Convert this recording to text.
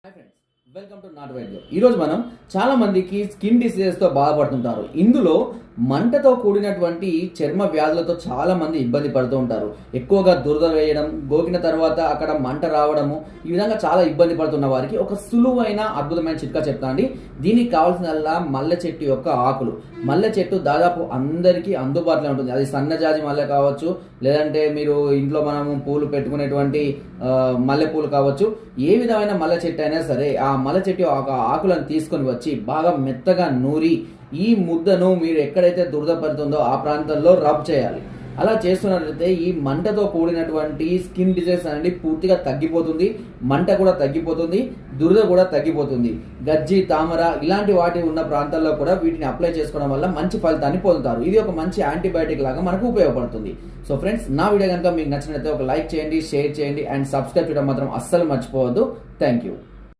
Hi friends, welcome to not వైద్యం. ఈరోజు మనం చాలా మందికి స్కిన్ డిసీజెస్తో బాధపడుతుంటారు. ఇందులో మంటతో కూడినటువంటి చర్మ వ్యాధులతో చాలా మంది ఇబ్బంది పడుతూ ఉంటారు. ఎక్కువగా దురద వేయడం, గోకిన తర్వాత అక్కడ మంట రావడము, ఈ విధంగా చాలా ఇబ్బంది పడుతున్న వారికి ఒక సులువైన అద్భుతమైన చిట్కా చెప్తా అండి. దీనికి కావాల్సినల్లా మల్లె చెట్టు యొక్క ఆకులు. మల్లె చెట్టు దాదాపు అందరికీ అందుబాటులో ఉంటుంది. అది సన్నజాజి మల్లె కావచ్చు, లేదంటే మీరు ఇంట్లో మనము పూలు పెట్టుకునేటువంటి మల్లె పూలు కావచ్చు. ఏ విధమైన మల్లె చెట్టు అయినా సరే ఆ మల్లె చెట్టు ఆకులను తీసుకొని వచ్చి బాగా మెత్తగా నూరి ఈ ముద్దను మీరు ఎక్కడైతే దురద పడుతుందో ఆ ప్రాంతంలో రబ్ చేయాలి. అలా చేస్తున్నట్లయితే ఈ మంటతో కూడినటువంటి స్కిన్ డిసీజ్ అనేది పూర్తిగా తగ్గిపోతుంది. మంట కూడా తగ్గిపోతుంది, దురద కూడా తగ్గిపోతుంది. గజ్జి, తామర ఇలాంటి వాటి ఉన్న ప్రాంతాల్లో కూడా వీటిని అప్లై చేసుకోవడం వల్ల మంచి ఫలితాన్ని పొందుతారు. ఇది ఒక మంచి యాంటీబయాటిక్ లాగా మనకు ఉపయోగపడుతుంది. సో ఫ్రెండ్స్, నా వీడియో కనుక మీకు నచ్చినట్లయితే ఒక లైక్ చేయండి, షేర్ చేయండి అండ్ సబ్స్క్రైబ్ చేయడం మాత్రం అస్సలు మర్చిపోవద్దు. Thank you.